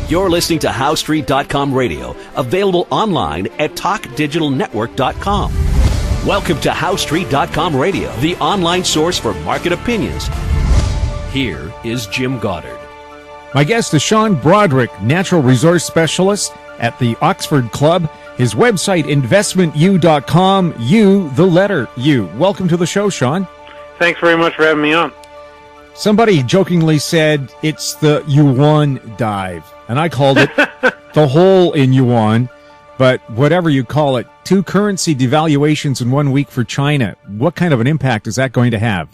You're listening to HowStreet.com radio, available online at TalkDigitalNetwork.com. Welcome to HowStreet.com radio, the online source for market opinions. Here is Jim Goddard. My guest is Sean Brodrick, Natural Resource Specialist at the Oxford Club. His website, investmentu.com, U, the letter U. Welcome to the show, Sean. Thanks very much for having me on. Somebody jokingly said it's the yuan dive, and I called it the hole in yuan. But whatever you call it, 2 currency devaluations in 1 week for China. What kind of an impact is that going to have?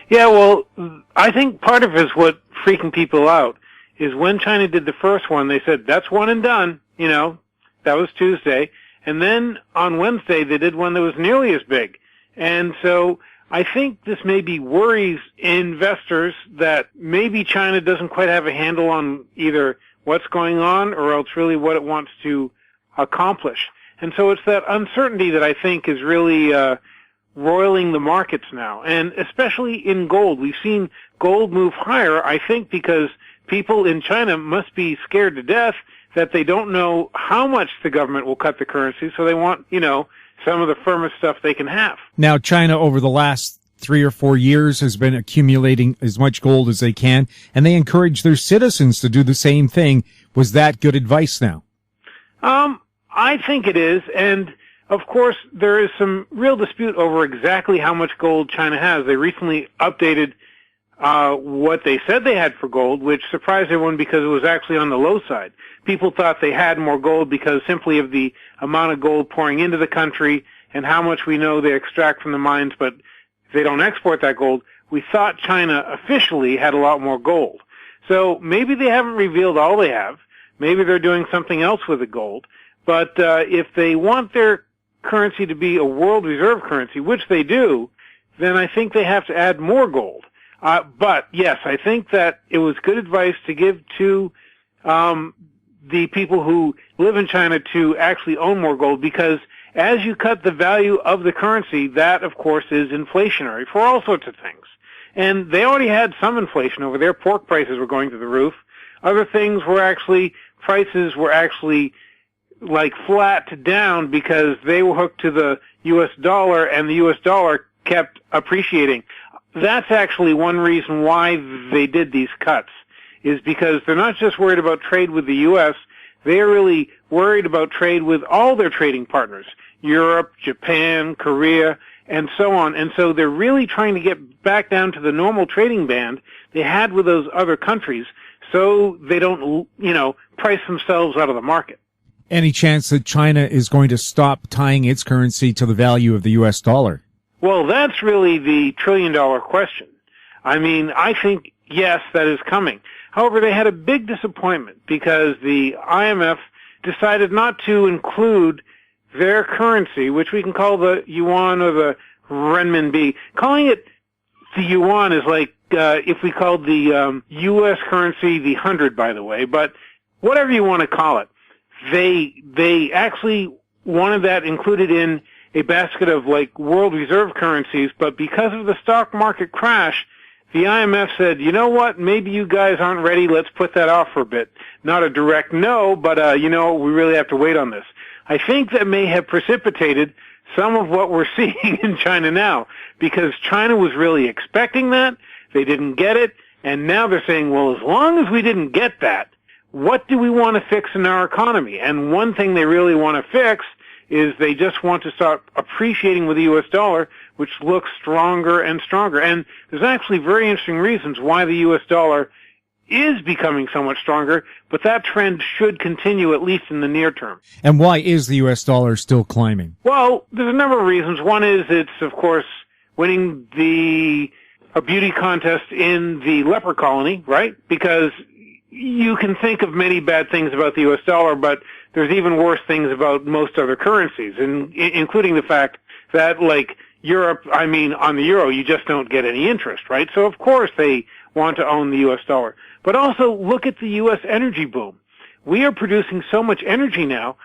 Yeah, well, I think part of it is what freaking people out is when China did the first one, they said, that's one and done, you know, that was Tuesday. And then on Wednesday, they did one that was nearly as big. And so I think this maybe worries investors that maybe China doesn't quite have a handle on either what's going on or else really what it wants to accomplish. And so it's that uncertainty that I think is really roiling the markets now, and especially in gold. We've seen gold move higher, I think, because people in China must be scared to death that they don't know how much the government will cut the currency, so they want, you know, some of the firmest stuff they can have. Now, China over the last 3 or 4 years has been accumulating as much gold as they can, and they encourage their citizens to do the same thing. Was that good advice now? I think it is, and of course there is some real dispute over exactly how much gold China has. They recently updated what they said they had for gold, which surprised everyone because it was actually on the low side. People thought they had more gold because simply of the amount of gold pouring into the country and how much we know they extract from the mines, but they don't export that gold. We thought China officially had a lot more gold. So maybe they haven't revealed all they have. Maybe they're doing something else with the gold. But if they want their currency to be a world reserve currency, which they do, then I think they have to add more gold. But yes, I think that it was good advice to give to the people who live in China to actually own more gold, because as you cut the value of the currency, that of course is inflationary for all sorts of things. And they already had some inflation over there. Pork prices were going to the roof. Other things were actually, prices were actually like flat to down because they were hooked to the U.S. dollar, and the U.S. dollar kept appreciating. That's actually one reason why they did these cuts, is because they're not just worried about trade with the U.S., they're really worried about trade with all their trading partners, Europe, Japan, Korea, and so on. And so they're really trying to get back down to the normal trading band they had with those other countries so they don't, you know, price themselves out of the market. Any chance that China is going to stop tying its currency to the value of the U.S. dollar? Well, that's really the trillion-dollar question. I mean, I think, yes, that is coming. However, they had a big disappointment because the IMF decided not to include their currency, which we can call the yuan or the renminbi. Calling it the yuan is like if we called the U.S. currency the 100, by the way, but whatever you want to call it. They actually wanted that included in a basket of like world reserve currencies, but because of the stock market crash, the IMF said, you know what, maybe you guys aren't ready, let's put that off for a bit. Not a direct no, but you know, we really have to wait on this. I think that may have precipitated some of what we're seeing in China now, because China was really expecting that, they didn't get it, and now they're saying, well, as long as we didn't get that, what do we want to fix in our economy? And one thing they really want to fix is they just want to start appreciating with the U.S. dollar, which looks stronger and stronger. And there's actually very interesting reasons why the U.S. dollar is becoming so much stronger, but that trend should continue at least in the near term. And why is the U.S. dollar still climbing? Well, there's a number of reasons. One is it's, of course, winning a beauty contest in the leper colony, right? Because you can think of many bad things about the U.S. dollar, but there's even worse things about most other currencies, including the fact that, like Europe, I mean, on the euro, you just don't get any interest, right? So, of course, they want to own the U.S. dollar. But also, look at the U.S. energy boom. We are producing so much energy now,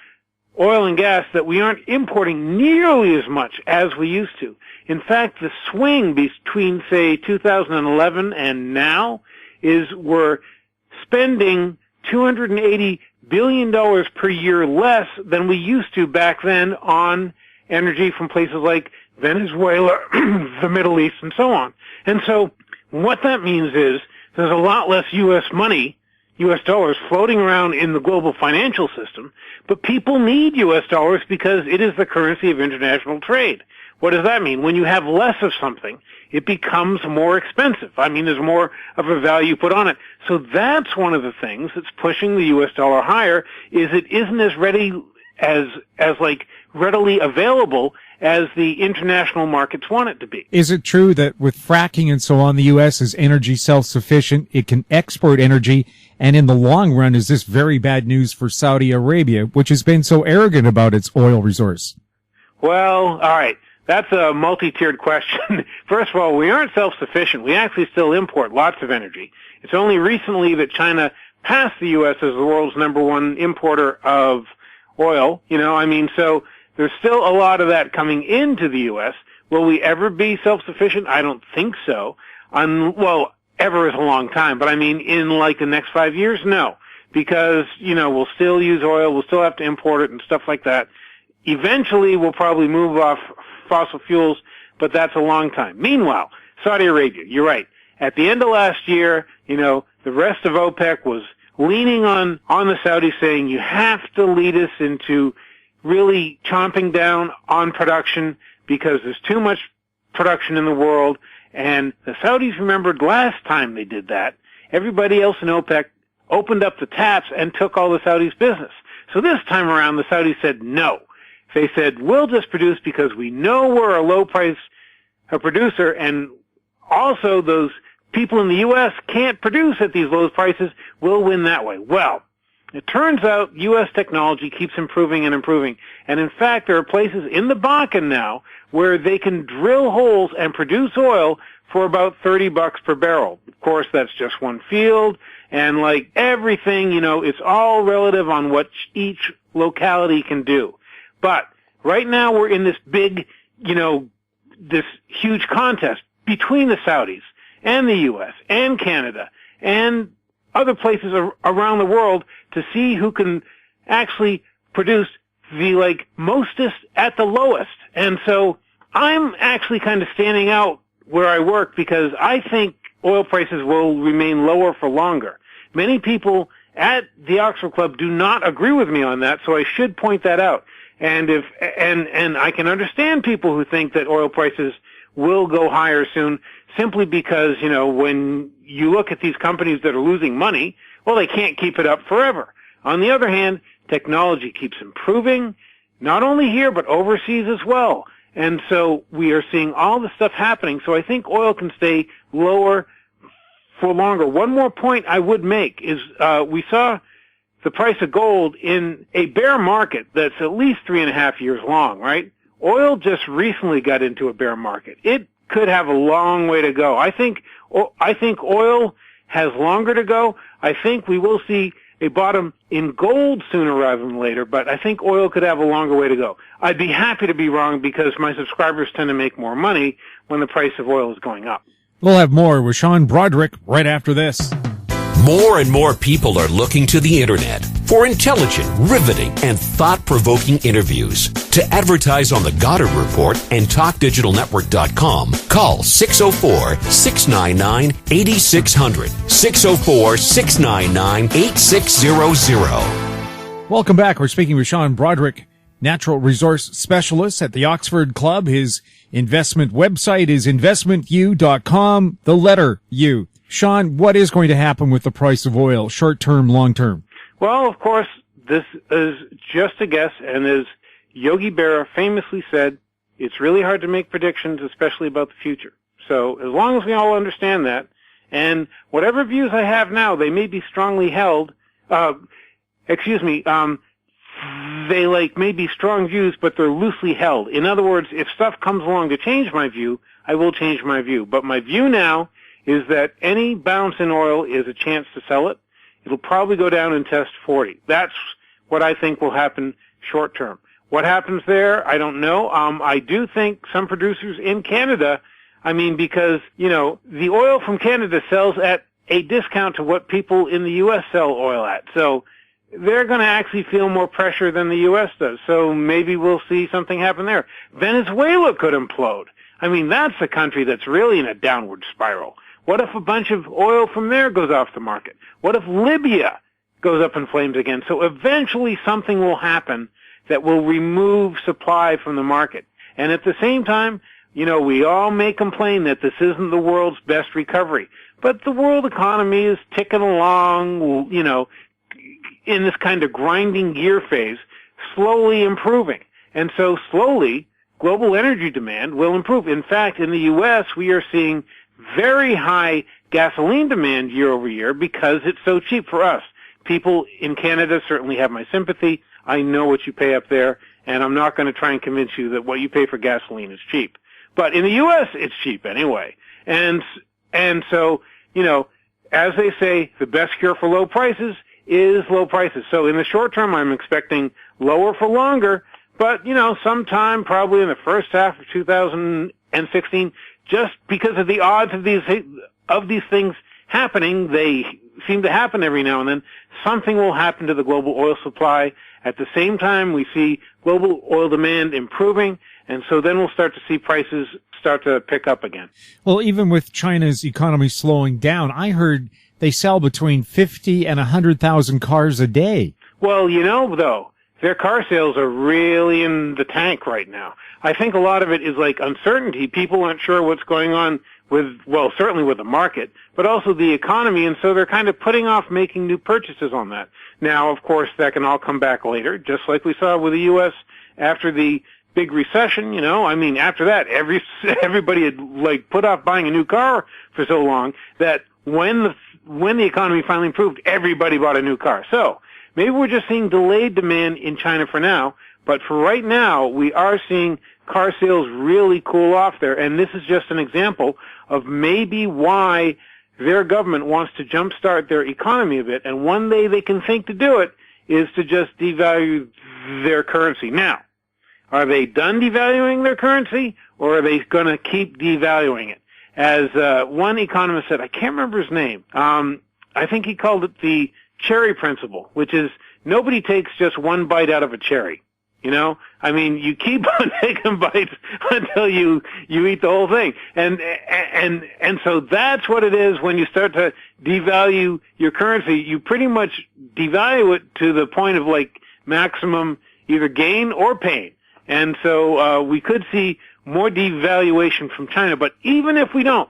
oil and gas, that we aren't importing nearly as much as we used to. In fact, the swing between, say, 2011 and now is we're spending $280 billion per year less than we used to back then on energy from places like Venezuela, the Middle East, and so on. And so what that means is there's a lot less U.S. money, U.S. dollars, floating around in the global financial system, but people need U.S. dollars because it is the currency of international trade. What does that mean? When you have less of something, it becomes more expensive. I mean, there's more of a value put on it. So that's one of the things that's pushing the U.S. dollar higher, is it isn't as readily available as the international markets want it to be. Is it true that with fracking and so on, the U.S. is energy self-sufficient? It can export energy, and in the long run, is this very bad news for Saudi Arabia, which has been so arrogant about its oil resource? Well, all right. That's a multi-tiered question. First of all, we aren't self-sufficient. We actually still import lots of energy. It's only recently that China passed the U.S. as the world's number one importer of oil. So there's still a lot of that coming into the U.S. Will we ever be self-sufficient? I don't think so. Ever is a long time, but in like the next 5 years, no. Because, we'll still use oil, we'll still have to import it and stuff like that. Eventually, we'll probably move off fossil fuels, but that's a long time. Meanwhile, Saudi Arabia, you're right. At the end of last year, the rest of OPEC was leaning on the Saudis, saying you have to lead us into really chomping down on production because there's too much production in the world. And the Saudis remembered last time they did that, everybody else in OPEC opened up the taps and took all the Saudis' business. So this time around, the Saudis said no. They said, we'll just produce because we know we're a low-price producer, and also those people in the U.S. can't produce at these low prices. We'll win that way. Well, it turns out U.S. technology keeps improving and improving. And in fact, there are places in the Bakken now where they can drill holes and produce oil for about $30 per barrel. Of course, that's just one field. And like everything, it's all relative on what each locality can do. But right now we're in this big, this huge contest between the Saudis and the U.S. and Canada and other places around the world to see who can actually produce the mostest at the lowest. And so I'm actually kind of standing out where I work because I think oil prices will remain lower for longer. Many people at the Oxford Club do not agree with me on that, so I should point that out. And and I can understand people who think that oil prices will go higher soon simply because, when you look at these companies that are losing money, well, they can't keep it up forever. On the other hand, technology keeps improving, not only here, but overseas as well. And so we are seeing all this stuff happening. So I think oil can stay lower for longer. One more point I would make is we saw the price of gold in a bear market that's at least 3.5 years long, right? Oil just recently got into a bear market. It could have a long way to go. I think oil has longer to go. I think we will see a bottom in gold sooner rather than later, but I think oil could have a longer way to go. I'd be happy to be wrong because my subscribers tend to make more money when the price of oil is going up. We'll have more with Sean Brodrick right after this. More and more people are looking to the internet for intelligent, riveting, and thought-provoking interviews. To advertise on the Goddard Report and TalkDigitalNetwork.com, call 604-699-8600, 604-699-8600. Welcome back. We're speaking with Sean Brodrick, natural resource specialist at the Oxford Club. His investment website is investmentview.com, the letter U. Sean, what is going to happen with the price of oil, short-term, long-term? Well, of course, this is just a guess, and as Yogi Berra famously said, it's really hard to make predictions, especially about the future. So as long as we all understand that, and whatever views I have now, they may be strongly held, they may be strong views, but they're loosely held. In other words, if stuff comes along to change my view, I will change my view. But my view now is that any bounce in oil is a chance to sell it. It'll probably go down and test 40. That's what I think will happen short term. What happens there, I don't know. I do think some producers in Canada, because, the oil from Canada sells at a discount to what people in the U.S. sell oil at. So they're going to actually feel more pressure than the U.S. does. So maybe we'll see something happen there. Venezuela could implode. I mean, that's a country that's really in a downward spiral. What if a bunch of oil from there goes off the market? What if Libya goes up in flames again? So eventually something will happen that will remove supply from the market. And at the same time, you know, we all may complain that this isn't the world's best recovery, but the world economy is ticking along, you know, in this kind of grinding gear phase, slowly improving. And so slowly, global energy demand will improve. In fact, in the U.S., we are seeing very high gasoline demand year over year because it's so cheap for us. People in Canada certainly have my sympathy. I know what you pay up there, and I'm not going to try and convince you that what you pay for gasoline is cheap. But in the U.S., it's cheap anyway. And so, you know, as they say, the best cure for low prices is low prices. So in the short term, I'm expecting lower for longer, but, you know, sometime probably in the first half of 2016, just because of the odds of these things happening, they seem to happen every now and then, something will happen to the global oil supply. At the same time, we see global oil demand improving, and so then we'll start to see prices start to pick up again. Well, even with China's economy slowing down, I heard they sell between 50 and 100,000 cars a day. Well, you know, though, their car sales are really in the tank right now. I think a lot of it is like uncertainty. People aren't sure what's going on with, well, certainly with the market, but also the economy, and so they're kind of putting off making new purchases on that. Now, of course, that can all come back later, just like we saw with the U.S. after the big recession, you know. I mean, after that, everybody had, like, put off buying a new car for so long that when the economy finally improved, everybody bought a new car. So maybe we're just seeing delayed demand in China for now, but for right now, we are seeing car sales really cool off there, and this is just an example of maybe why their government wants to jumpstart their economy a bit, and one way they can think to do it is to just devalue their currency. Now, are they done devaluing their currency, or are they going to keep devaluing it? As one economist said, I can't remember his name, I think he called it the cherry principle, which is nobody takes just one bite out of a cherry. You know, I mean, you keep on taking bites until you eat the whole thing. And so that's what it is when you start to devalue your currency. You pretty much devalue it to the point of like maximum either gain or pain. And so, we could see more devaluation from China. But even if we don't,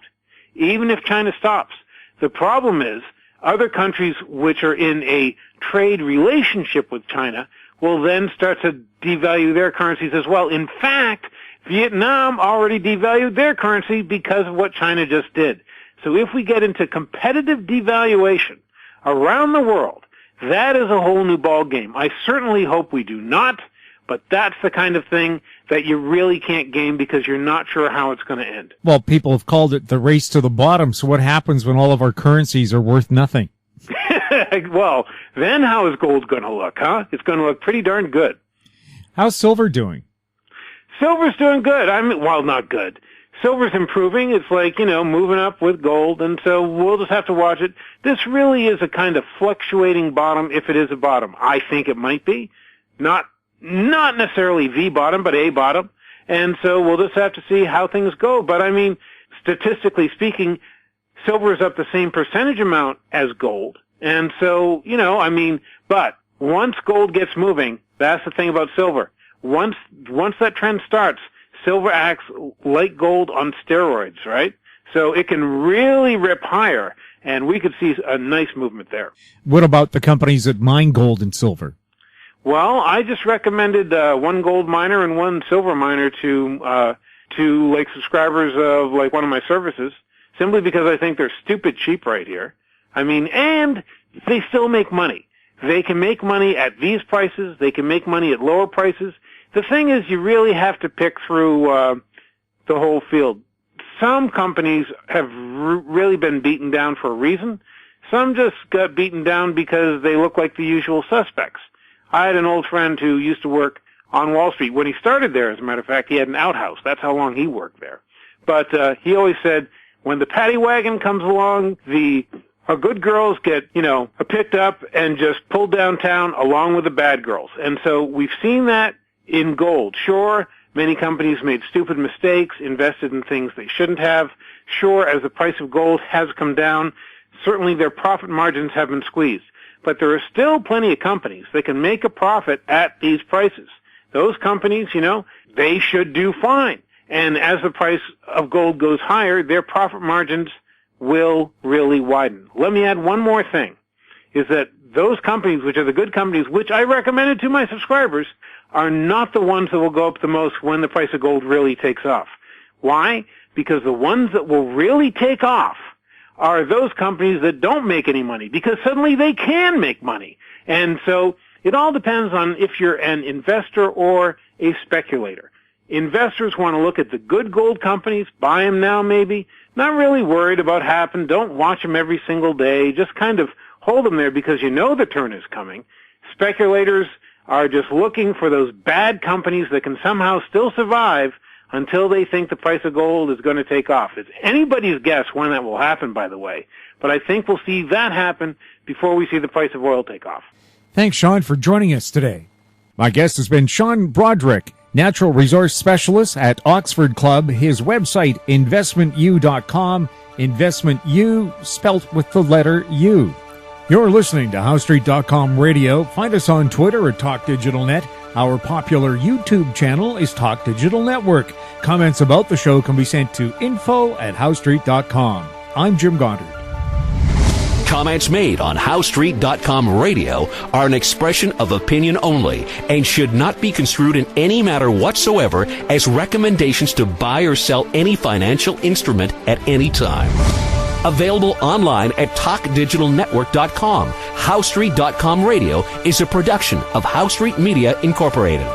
even if China stops, the problem is other countries which are in a trade relationship with China will then start to devalue their currencies as well. In fact, Vietnam already devalued their currency because of what China just did. So if we get into competitive devaluation around the world, that is a whole new ball game. I certainly hope we do not, but that's the kind of thing that you really can't game because you're not sure how it's going to end. Well, people have called it the race to the bottom. So what happens when all of our currencies are worth nothing? Well, then how is gold going to look, huh? It's going to look pretty darn good. How's silver doing? Silver's doing good. Well, not good. Silver's improving. It's like, you know, moving up with gold, and so we'll just have to watch it. This really is a kind of fluctuating bottom, if it is a bottom. I think it might be. Not necessarily the bottom, but a bottom. And so we'll just have to see how things go. But I mean, statistically speaking, silver is up the same percentage amount as gold. And so, you know, I mean, but once gold gets moving, that's the thing about silver. Once that trend starts, silver acts like gold on steroids, right? So it can really rip higher, and we could see a nice movement there. What about the companies that mine gold and silver? Well, I just recommended one gold miner and one silver miner to like subscribers of like one of my services, simply because I think they're stupid cheap right here. I mean, and they still make money. They can make money at these prices. They can make money at lower prices. The thing is, you really have to pick through the whole field. Some companies have really been beaten down for a reason. Some just got beaten down because they look like the usual suspects. I had an old friend who used to work on Wall Street. When he started there, as a matter of fact, he had an outhouse. That's how long he worked there. But he always said, when the paddy wagon comes along, the good girls get, picked up and just pulled downtown along with the bad girls. And so we've seen that in gold. Sure, many companies made stupid mistakes, invested in things they shouldn't have. Sure, as the price of gold has come down, certainly their profit margins have been squeezed. But there are still plenty of companies that can make a profit at these prices. Those companies, they should do fine. And as the price of gold goes higher, their profit margins will really widen. Let me add one more thing, is that those companies, which are the good companies, which I recommended to my subscribers, are not the ones that will go up the most when the price of gold really takes off. Why? Because the ones that will really take off are those companies that don't make any money, because suddenly they can make money. And so it all depends on if you're an investor or a speculator. Investors want to look at the good gold companies, buy them now maybe, not really worried about happening, don't watch them every single day, just kind of hold them there because the turn is coming. Speculators are just looking for those bad companies that can somehow still survive until they think the price of gold is going to take off. It's anybody's guess when that will happen, by the way. But I think we'll see that happen before we see the price of oil take off. Thanks, Sean, for joining us today. My guest has been Sean Brodrick, Natural Resource Specialist at Oxford Club. His website, investmentu.com, investment U spelt with the letter U. You're listening to HowStreet.com radio. Find us on Twitter at TalkDigitalNet. Our popular YouTube channel is Talk Digital Network. Comments about the show can be sent to info@HowStreet.com. I'm Jim Goddard. Comments made on HowStreet.com radio are an expression of opinion only and should not be construed in any matter whatsoever as recommendations to buy or sell any financial instrument at any time. Available online at TalkDigitalNetwork.com. HowStreet.com radio is a production of HowStreet Media Incorporated.